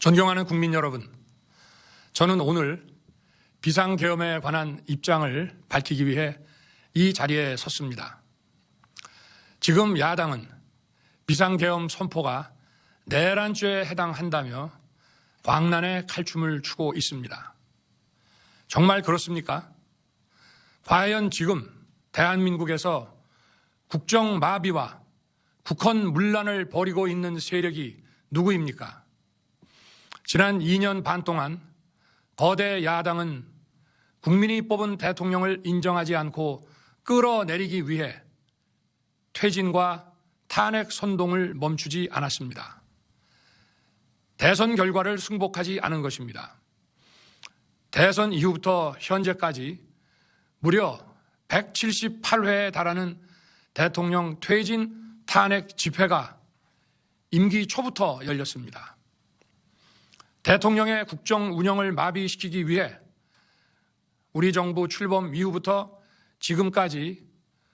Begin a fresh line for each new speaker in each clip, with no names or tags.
존경하는 국민 여러분, 저는 오늘 비상계엄에 관한 입장을 밝히기 위해 이 자리에 섰습니다. 지금 야당은 비상계엄 선포가 내란죄에 해당한다며 광란의 칼춤을 추고 있습니다. 정말 그렇습니까? 과연 지금 대한민국에서 국정마비와 국헌문란을 벌이고 있는 세력이 누구입니까? 지난 2년 반 동안 거대 야당은 국민이 뽑은 대통령을 인정하지 않고 끌어내리기 위해 퇴진과 탄핵 선동을 멈추지 않았습니다. 대선 결과를 승복하지 않은 것입니다. 대선 이후부터 현재까지 무려 178회에 달하는 대통령 퇴진 탄핵 집회가 임기 초부터 열렸습니다. 대통령의 국정 운영을 마비시키기 위해 우리 정부 출범 이후부터 지금까지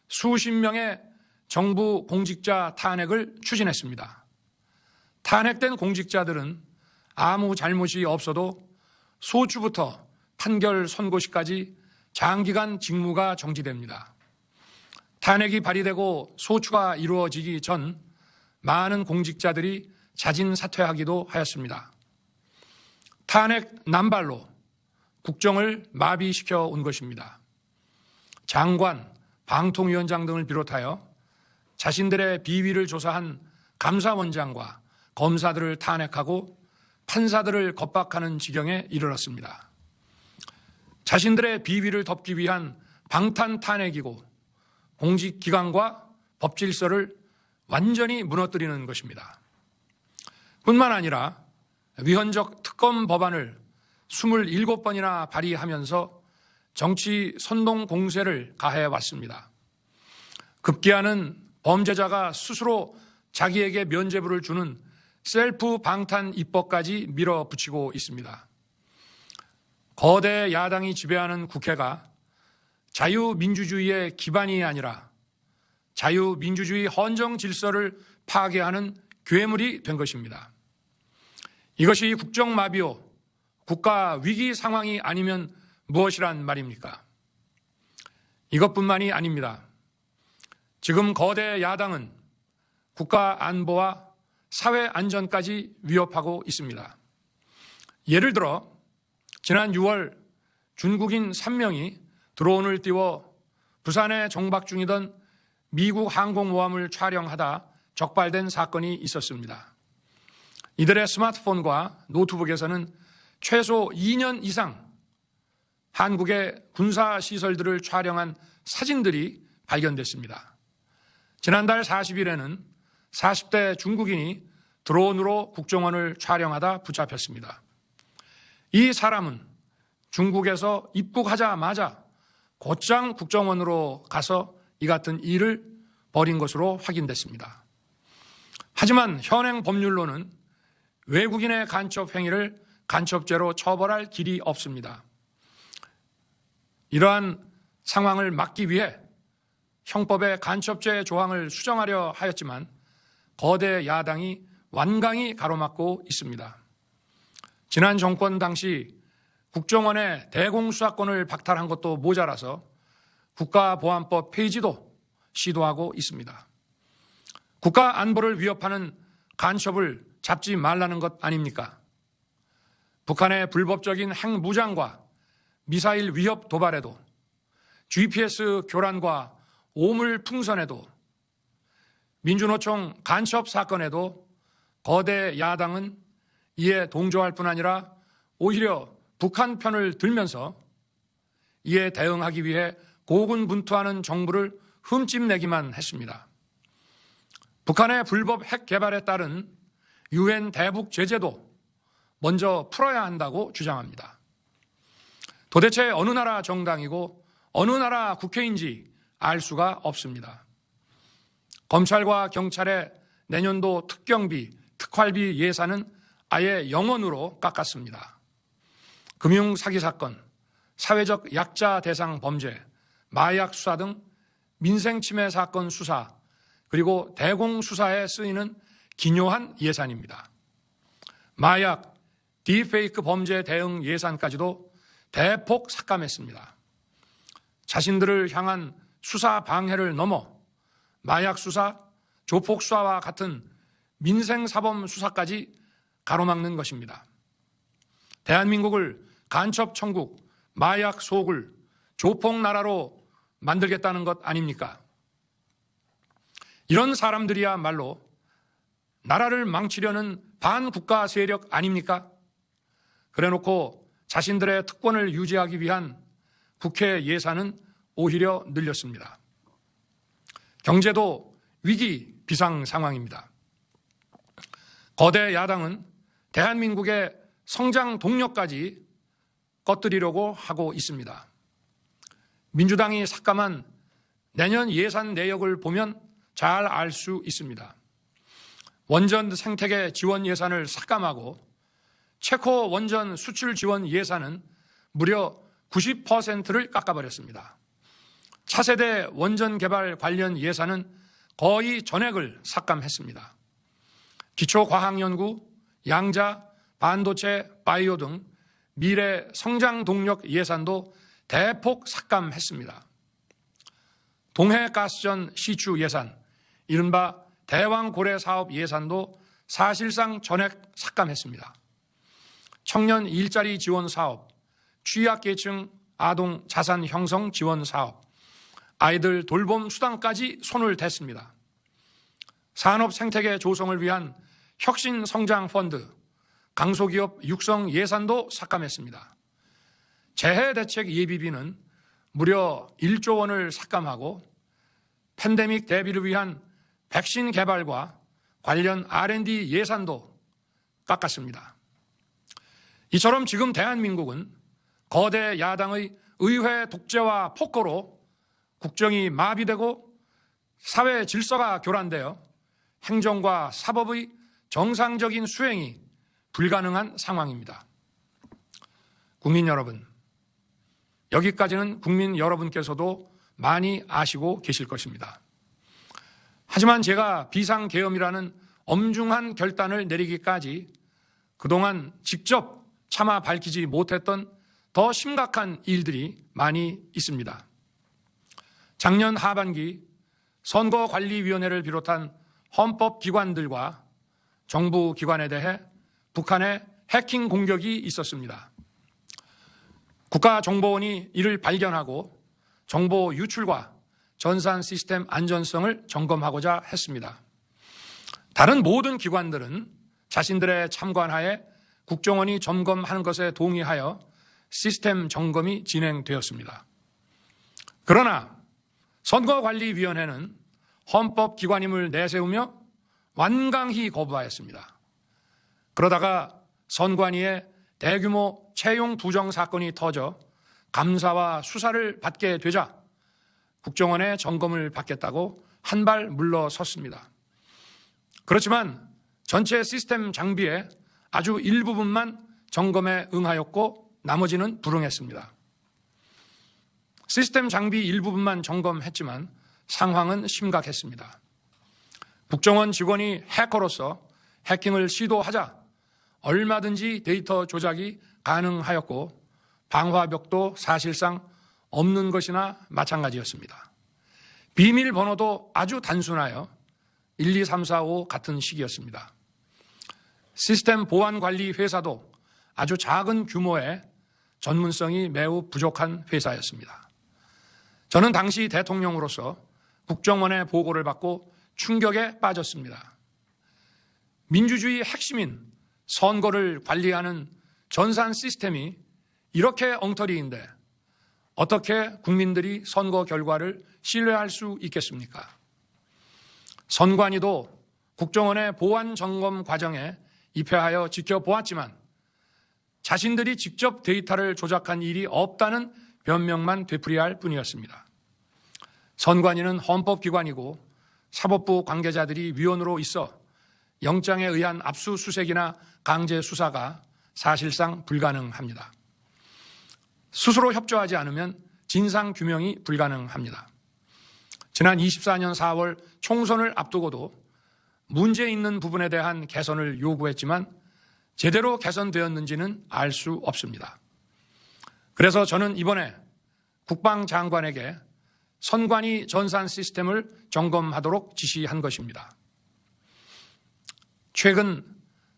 수십 명의 정부 공직자 탄핵을 추진했습니다. 탄핵된 공직자들은 아무 잘못이 없어도 소추부터 판결 선고시까지 장기간 직무가 정지됩니다. 탄핵이 발의되고 소추가 이루어지기 전 많은 공직자들이 자진 사퇴하기도 하였습니다. 탄핵 남발로 국정을 마비시켜 온 것입니다. 장관, 방통위원장 등을 비롯하여 자신들의 비위를 조사한 감사원장과 검사들을 탄핵하고 판사들을 겁박하는 지경에 이르렀습니다. 자신들의 비위를 덮기 위한 방탄 탄핵이고 공직기관과 법질서를 완전히 무너뜨리는 것입니다. 뿐만 아니라 위헌적 특검 법안을 27번이나 발의하면서 정치 선동 공세를 가해왔습니다. 급기야는 범죄자가 스스로 자기에게 면죄부를 주는 셀프 방탄 입법까지 밀어붙이고 있습니다. 거대 야당이 지배하는 국회가 자유민주주의의 기반이 아니라 자유민주주의 헌정 질서를 파괴하는 괴물이 된 것입니다. 이것이 국정마비요, 국가 위기 상황이 아니면 무엇이란 말입니까? 이것뿐만이 아닙니다. 지금 거대 야당은 국가 안보와 사회 안전까지 위협하고 있습니다. 예를 들어 지난 6월 중국인 3명이 드론을 띄워 부산에 정박 중이던 미국 항공모함을 촬영하다 적발된 사건이 있었습니다. 이들의 스마트폰과 노트북에서는 최소 2년 이상 한국의 군사시설들을 촬영한 사진들이 발견됐습니다. 지난달 40일에는 40대 중국인이 드론으로 국정원을 촬영하다 붙잡혔습니다. 이 사람은 중국에서 입국하자마자 곧장 국정원으로 가서 이 같은 일을 벌인 것으로 확인됐습니다. 하지만 현행 법률로는 외국인의 간첩 행위를 간첩죄로 처벌할 길이 없습니다. 이러한 상황을 막기 위해 형법의 간첩죄 조항을 수정하려 하였지만 거대 야당이 완강히 가로막고 있습니다. 지난 정권 당시 국정원의 대공수사권을 박탈한 것도 모자라서 국가보안법 폐지도 시도하고 있습니다. 국가 안보를 위협하는 간첩을 잡지 말라는 것 아닙니까? 북한의 불법적인 핵무장과 미사일 위협 도발에도 GPS 교란과 오물 풍선에도 민주노총 간첩 사건에도 거대 야당은 이에 동조할 뿐 아니라 오히려 북한 편을 들면서 이에 대응하기 위해 고군분투하는 정부를 흠집내기만 했습니다. 북한의 불법 핵 개발에 따른 UN 대북 제재도 먼저 풀어야 한다고 주장합니다. 도대체 어느 나라 정당이고 어느 나라 국회인지 알 수가 없습니다. 검찰과 경찰의 내년도 특경비, 특활비 예산은 아예 0원으로 깎았습니다. 금융 사기 사건, 사회적 약자 대상 범죄, 마약 수사 등 민생 침해 사건 수사, 그리고 대공 수사에 쓰이는 기묘한 예산입니다. 마약, 딥페이크 범죄 대응 예산까지도 대폭 삭감했습니다. 자신들을 향한 수사 방해를 넘어 마약 수사, 조폭 수사와 같은 민생사범 수사까지 가로막는 것입니다. 대한민국을 간첩 천국, 마약 소굴, 조폭 나라로 만들겠다는 것 아닙니까? 이런 사람들이야말로 나라를 망치려는 반국가 세력 아닙니까? 그래놓고 자신들의 특권을 유지하기 위한 국회 예산은 오히려 늘렸습니다. 경제도 위기 비상 상황입니다. 거대 야당은 대한민국의 성장 동력까지 꺼뜨리려고 하고 있습니다. 민주당이 삭감한 내년 예산 내역을 보면 잘 알 수 있습니다. 원전 생태계 지원 예산을 삭감하고 체코 원전 수출 지원 예산은 무려 90%를 깎아버렸습니다. 차세대 원전 개발 관련 예산은 거의 전액을 삭감했습니다. 기초과학연구, 양자, 반도체, 바이오 등 미래 성장 동력 예산도 대폭 삭감했습니다. 동해가스전 시추 예산, 이른바 대왕고래 사업 예산도 사실상 전액 삭감했습니다. 청년 일자리 지원 사업, 취약계층 아동 자산 형성 지원 사업, 아이들 돌봄 수당까지 손을 댔습니다. 산업 생태계 조성을 위한 혁신 성장 펀드, 강소기업 육성 예산도 삭감했습니다. 재해 대책 예비비는 무려 1조 원을 삭감하고 팬데믹 대비를 위한 백신 개발과 관련 R&D 예산도 깎았습니다. 이처럼 지금 대한민국은 거대 야당의 의회 독재와 폭거로 국정이 마비되고 사회 질서가 교란되어 행정과 사법의 정상적인 수행이 불가능한 상황입니다. 국민 여러분, 여기까지는 국민 여러분께서도 많이 아시고 계실 것입니다. 하지만 제가 비상계엄이라는 엄중한 결단을 내리기까지 그동안 직접 차마 밝히지 못했던 더 심각한 일들이 많이 있습니다. 작년 하반기 선거관리위원회를 비롯한 헌법기관들과 정부기관에 대해 북한의 해킹 공격이 있었습니다. 국가정보원이 이를 발견하고 정보 유출과 전산 시스템 안전성을 점검하고자 했습니다. 다른 모든 기관들은 자신들의 참관하에 국정원이 점검하는 것에 동의하여 시스템 점검이 진행되었습니다. 그러나 선거관리위원회는 헌법기관임을 내세우며 완강히 거부하였습니다. 그러다가 선관위의 대규모 채용 부정 사건이 터져 감사와 수사를 받게 되자 국정원의 점검을 받겠다고 한 발 물러섰습니다. 그렇지만 전체 시스템 장비의 아주 일부분만 점검에 응하였고 나머지는 불응했습니다. 시스템 장비 일부분만 점검했지만 상황은 심각했습니다. 국정원 직원이 해커로서 해킹을 시도하자 얼마든지 데이터 조작이 가능하였고 방화벽도 사실상 없는 것이나 마찬가지였습니다. 비밀번호도 아주 단순하여 1, 2, 3, 4, 5 같은 식이었습니다. 시스템 보안관리 회사도 아주 작은 규모의 전문성이 매우 부족한 회사였습니다. 저는 당시 대통령으로서 국정원의 보고를 받고 충격에 빠졌습니다. 민주주의 핵심인 선거를 관리하는 전산 시스템이 이렇게 엉터리인데 어떻게 국민들이 선거 결과를 신뢰할 수 있겠습니까? 선관위도 국정원의 보안 점검 과정에 입회하여 지켜보았지만 자신들이 직접 데이터를 조작한 일이 없다는 변명만 되풀이할 뿐이었습니다. 선관위는 헌법기관이고 사법부 관계자들이 위원으로 있어 영장에 의한 압수수색이나 강제 수사가 사실상 불가능합니다. 스스로 협조하지 않으면 진상규명이 불가능합니다. 지난 24년 4월 총선을 앞두고도 문제 있는 부분에 대한 개선을 요구했지만 제대로 개선되었는지는 알 수 없습니다. 그래서 저는 이번에 국방장관에게 선관위 전산 시스템을 점검하도록 지시한 것입니다. 최근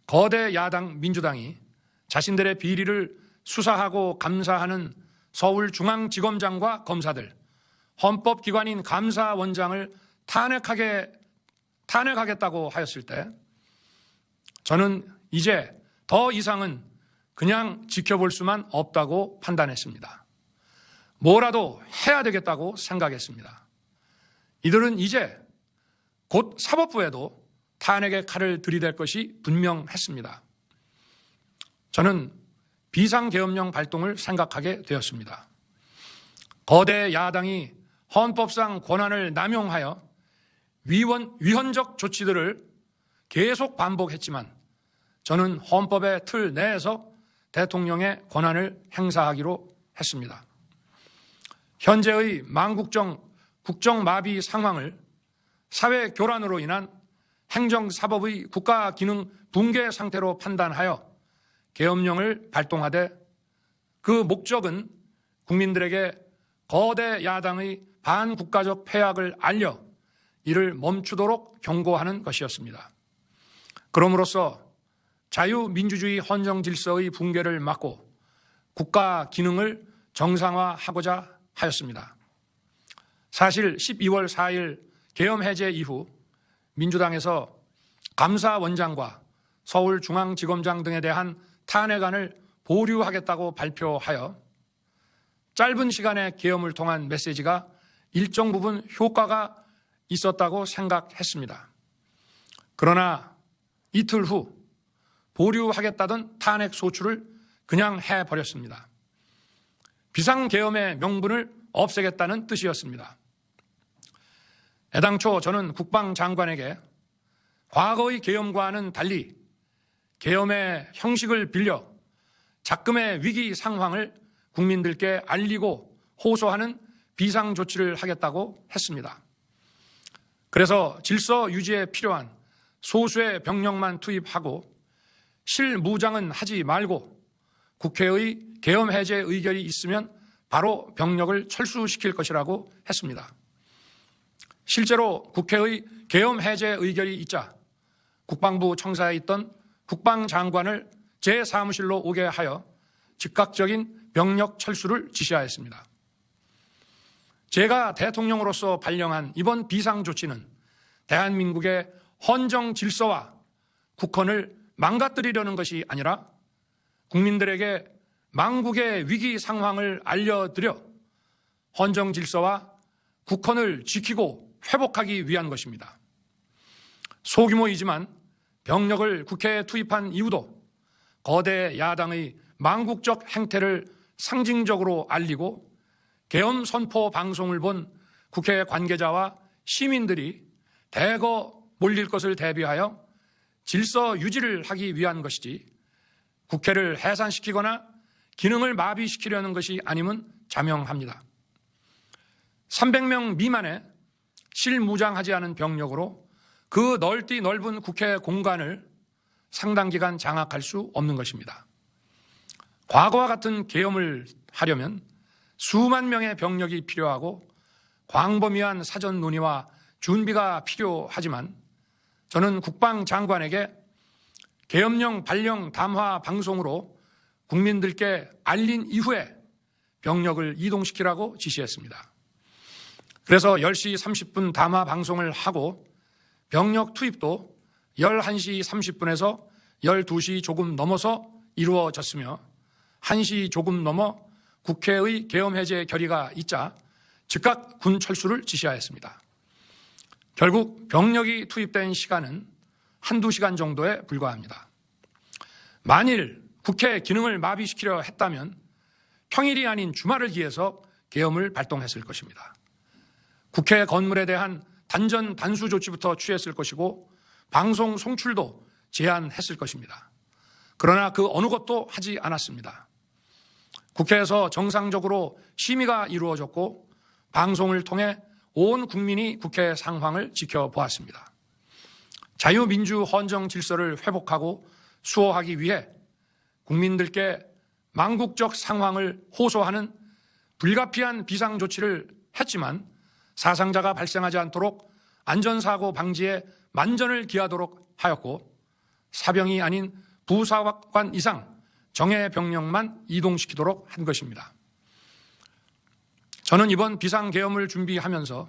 거대 야당 민주당이 자신들의 비리를 수사하고 감사하는 서울중앙지검장과 검사들, 헌법기관인 감사원장을 탄핵하겠다고 하였을 때 저는 이제 더 이상은 그냥 지켜볼 수만 없다고 판단했습니다. 뭐라도 해야 되겠다고 생각했습니다. 이들은 이제 곧 사법부에도 탄핵의 칼을 들이댈 것이 분명했습니다. 저는 비상계엄령 발동을 생각하게 되었습니다. 거대 야당이 헌법상 권한을 남용하여 위헌적 조치들을 계속 반복했지만 저는 헌법의 틀 내에서 대통령의 권한을 행사하기로 했습니다. 현재의 국정마비 상황을 사회교란으로 인한 행정사법의 국가기능 붕괴 상태로 판단하여 계엄령을 발동하되 그 목적은 국민들에게 거대 야당의 반국가적 패악을 알려 이를 멈추도록 경고하는 것이었습니다. 그럼으로써 자유민주주의 헌정질서의 붕괴를 막고 국가 기능을 정상화하고자 하였습니다. 사실 12월 4일 계엄 해제 이후 민주당에서 감사원장과 서울중앙지검장 등에 대한 탄핵안을 보류하겠다고 발표하여 짧은 시간의 계엄을 통한 메시지가 일정 부분 효과가 있었다고 생각했습니다. 그러나 이틀 후 보류하겠다던 탄핵 소추를 그냥 해버렸습니다. 비상계엄의 명분을 없애겠다는 뜻이었습니다. 애당초 저는 국방장관에게 과거의 계엄과는 달리 계엄의 형식을 빌려 작금의 위기 상황을 국민들께 알리고 호소하는 비상조치를 하겠다고 했습니다. 그래서 질서 유지에 필요한 소수의 병력만 투입하고 실무장은 하지 말고 국회의 계엄 해제 의결이 있으면 바로 병력을 철수시킬 것이라고 했습니다. 실제로 국회의 계엄 해제 의결이 있자 국방부 청사에 있던 국방장관을 제 사무실로 오게 하여 즉각적인 병력 철수를 지시하였습니다. 제가 대통령으로서 발령한 이번 비상조치는 대한민국의 헌정 질서와 국헌을 망가뜨리려는 것이 아니라 국민들에게 망국의 위기 상황을 알려드려 헌정 질서와 국헌을 지키고 회복하기 위한 것입니다. 소규모이지만 병력을 국회에 투입한 이유도 거대 야당의 망국적 행태를 상징적으로 알리고 계엄 선포 방송을 본 국회 관계자와 시민들이 대거 몰릴 것을 대비하여 질서 유지를 하기 위한 것이지 국회를 해산시키거나 기능을 마비시키려는 것이 아님은 자명합니다. 300명 미만의 실무장하지 않은 병력으로 그 넓은 국회 공간을 상당 기간 장악할 수 없는 것입니다. 과거와 같은 계엄을 하려면 수만 명의 병력이 필요하고 광범위한 사전 논의와 준비가 필요하지만 저는 국방장관에게 계엄령 발령 담화 방송으로 국민들께 알린 이후에 병력을 이동시키라고 지시했습니다. 그래서 10시 30분 담화 방송을 하고 병력 투입도 11시 30분에서 12시 조금 넘어서 이루어졌으며 1시 조금 넘어 국회의 계엄 해제 결의가 있자 즉각 군 철수를 지시하였습니다. 결국 병력이 투입된 시간은 한두 시간 정도에 불과합니다. 만일 국회 기능을 마비시키려 했다면 평일이 아닌 주말을 기해서 계엄을 발동했을 것입니다. 국회 건물에 대한 단전 단수 조치부터 취했을 것이고 방송 송출도 제한했을 것입니다. 그러나 그 어느 것도 하지 않았습니다. 국회에서 정상적으로 심의가 이루어졌고 방송을 통해 온 국민이 국회 상황을 지켜보았습니다. 자유민주 헌정 질서를 회복하고 수호하기 위해 국민들께 망국적 상황을 호소하는 불가피한 비상조치를 했지만 사상자가 발생하지 않도록 안전사고 방지에 만전을 기하도록 하였고 사병이 아닌 부사관 이상 정예 병력만 이동시키도록 한 것입니다. 저는 이번 비상계엄을 준비하면서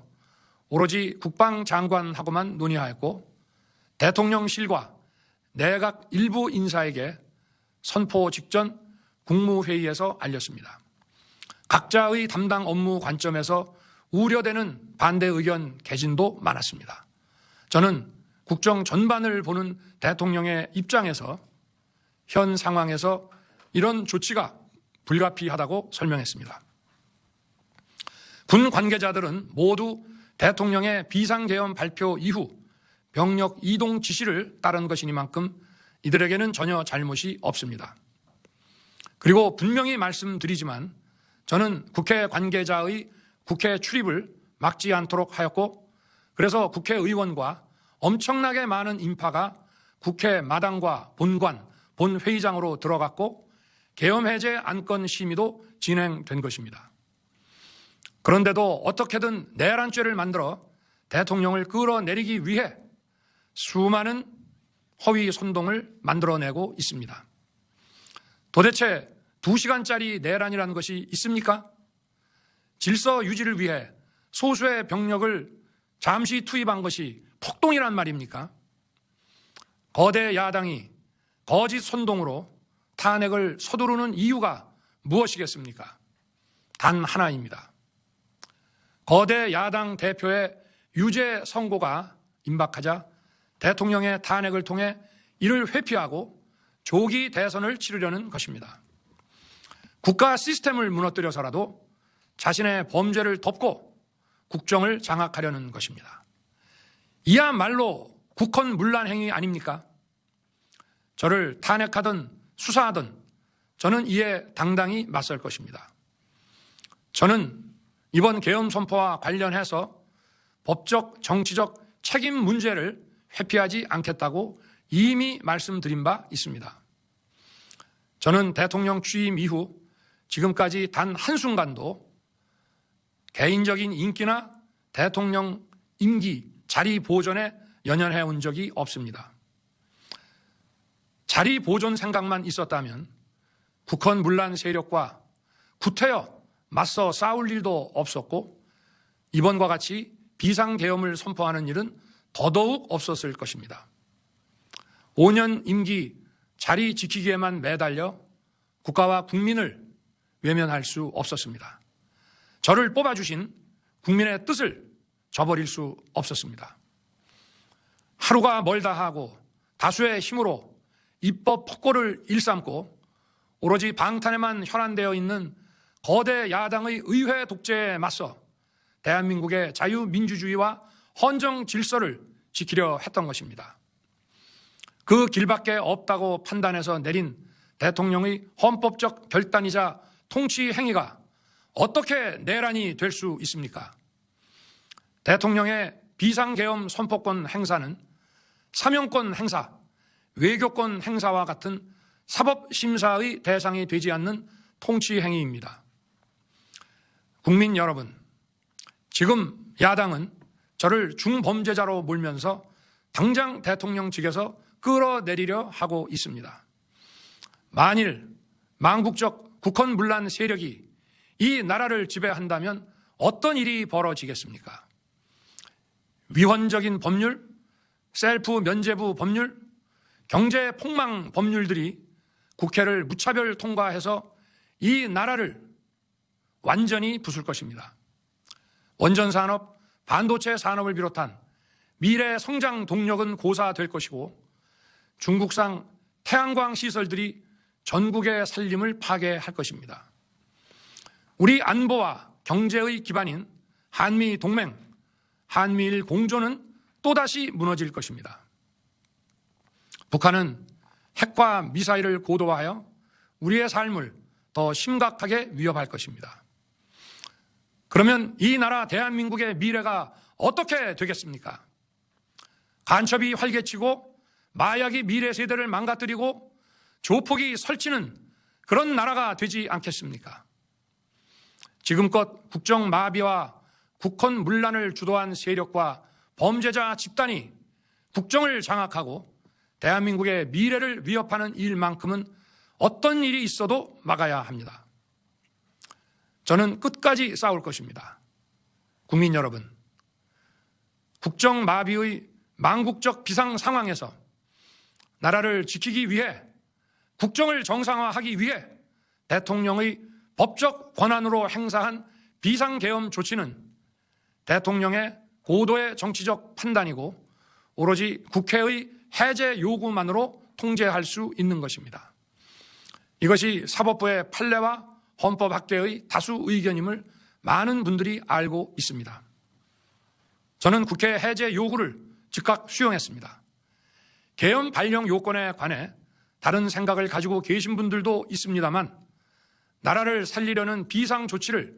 오로지 국방장관하고만 논의하였고 대통령실과 내각 일부 인사에게 선포 직전 국무회의에서 알렸습니다. 각자의 담당 업무 관점에서 우려되는 반대 의견 개진도 많았습니다. 저는 국정 전반을 보는 대통령의 입장에서 현 상황에서 이런 조치가 불가피하다고 설명했습니다. 군 관계자들은 모두 대통령의 비상계엄 발표 이후 병력 이동 지시를 따른 것이니만큼 이들에게는 전혀 잘못이 없습니다. 그리고 분명히 말씀드리지만 저는 국회 관계자의 국회 출입을 막지 않도록 하였고 그래서 국회의원과 엄청나게 많은 인파가 국회 마당과 본관, 본회의장으로 들어갔고 계엄 해제 안건 심의도 진행된 것입니다. 그런데도 어떻게든 내란죄를 만들어 대통령을 끌어내리기 위해 수많은 허위 선동을 만들어내고 있습니다. 도대체 2시간짜리 내란이라는 것이 있습니까? 질서 유지를 위해 소수의 병력을 잠시 투입한 것이 폭동이란 말입니까? 거대 야당이 거짓 선동으로 탄핵을 서두르는 이유가 무엇이겠습니까? 단 하나입니다. 거대 야당 대표의 유죄 선고가 임박하자 대통령의 탄핵을 통해 이를 회피하고 조기 대선을 치르려는 것입니다. 국가 시스템을 무너뜨려서라도 자신의 범죄를 덮고 국정을 장악하려는 것입니다. 이야말로 국헌문란 행위 아닙니까? 저를 탄핵하든 수사하든 저는 이에 당당히 맞설 것입니다. 저는 이번 계엄 선포와 관련해서 법적, 정치적 책임 문제를 회피하지 않겠다고 이미 말씀드린 바 있습니다. 저는 대통령 취임 이후 지금까지 단 한순간도 개인적인 인기나 대통령 임기, 자리 보존에 연연해 온 적이 없습니다. 자리 보존 생각만 있었다면 국헌문란 세력과 구태여 맞서 싸울 일도 없었고 이번과 같이 비상계엄을 선포하는 일은 더더욱 없었을 것입니다. 5년 임기 자리 지키기에만 매달려 국가와 국민을 외면할 수 없었습니다. 저를 뽑아주신 국민의 뜻을 저버릴 수 없었습니다. 하루가 멀다 하고 다수의 힘으로 입법 폭거를 일삼고 오로지 방탄에만 혈안되어 있는 거대 야당의 의회 독재에 맞서 대한민국의 자유민주주의와 헌정 질서를 지키려 했던 것입니다. 그 길밖에 없다고 판단해서 내린 대통령의 헌법적 결단이자 통치 행위가 어떻게 내란이 될 수 있습니까? 대통령의 비상계엄 선포권 행사는 사명권 행사, 외교권 행사와 같은 사법심사의 대상이 되지 않는 통치 행위입니다. 국민 여러분, 지금 야당은 저를 중범죄자로 몰면서 당장 대통령직에서 끌어내리려 하고 있습니다. 만일 망국적 국헌문란 세력이 이 나라를 지배한다면 어떤 일이 벌어지겠습니까? 위헌적인 법률, 셀프 면죄부 법률, 경제 폭망 법률들이 국회를 무차별 통과해서 이 나라를 완전히 부술 것입니다. 원전산업, 반도체 산업을 비롯한 미래 성장 동력은 고사될 것이고 중국산 태양광 시설들이 전국의 살림을 파괴할 것입니다. 우리 안보와 경제의 기반인 한미 동맹, 한미일 공조는 또다시 무너질 것입니다. 북한은 핵과 미사일을 고도화하여 우리의 삶을 더 심각하게 위협할 것입니다. 그러면 이 나라 대한민국의 미래가 어떻게 되겠습니까? 간첩이 활개치고 마약이 미래 세대를 망가뜨리고 조폭이 설치는 그런 나라가 되지 않겠습니까? 지금껏 국정 마비와 국헌 문란을 주도한 세력과 범죄자 집단이 국정을 장악하고 대한민국의 미래를 위협하는 일만큼은 어떤 일이 있어도 막아야 합니다. 저는 끝까지 싸울 것입니다. 국민 여러분, 국정 마비의 망국적 비상 상황에서 나라를 지키기 위해 국정을 정상화하기 위해 대통령의 법적 권한으로 행사한 비상계엄 조치는 대통령의 고도의 정치적 판단이고 오로지 국회의 해제 요구만으로 통제할 수 있는 것입니다. 이것이 사법부의 판례와 헌법학계의 다수 의견임을 많은 분들이 알고 있습니다. 저는 국회 해제 요구를 즉각 수용했습니다. 계엄 발령 요건에 관해 다른 생각을 가지고 계신 분들도 있습니다만 나라를 살리려는 비상 조치를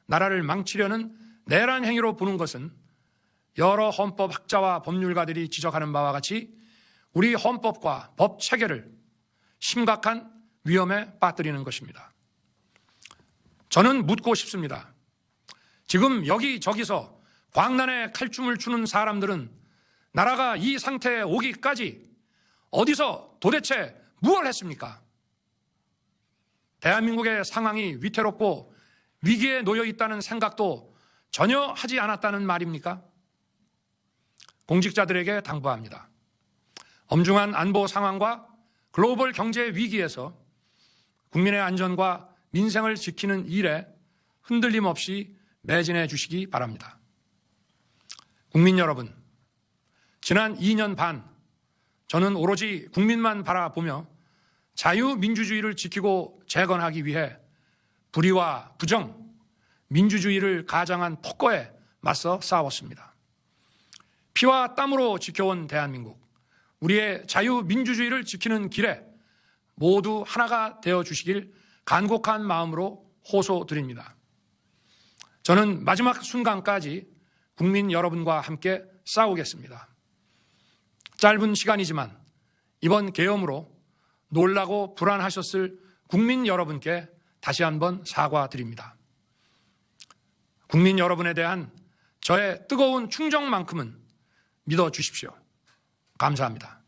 나라를 망치려는 내란 행위로 보는 것은 여러 헌법학자와 법률가들이 지적하는 바와 같이 우리 헌법과 법 체계를 심각한 위험에 빠뜨리는 것입니다. 저는 묻고 싶습니다. 지금 여기저기서 광란에 칼춤을 추는 사람들은 나라가 이 상태에 오기까지 어디서 도대체 무엇을 했습니까? 대한민국의 상황이 위태롭고 위기에 놓여 있다는 생각도 전혀 하지 않았다는 말입니까? 공직자들에게 당부합니다. 엄중한 안보 상황과 글로벌 경제 위기에서 국민의 안전과 민생을 지키는 일에 흔들림 없이 매진해 주시기 바랍니다. 국민 여러분, 지난 2년 반 저는 오로지 국민만 바라보며 자유민주주의를 지키고 재건하기 위해 불의와 부정, 민주주의를 가장한 폭거에 맞서 싸웠습니다. 피와 땀으로 지켜온 대한민국, 우리의 자유민주주의를 지키는 길에 모두 하나가 되어주시길 간곡한 마음으로 호소드립니다. 저는 마지막 순간까지 국민 여러분과 함께 싸우겠습니다. 짧은 시간이지만 이번 계엄으로 놀라고 불안하셨을 국민 여러분께 다시 한번 사과드립니다. 국민 여러분에 대한 저의 뜨거운 충정만큼은 믿어주십시오. 감사합니다.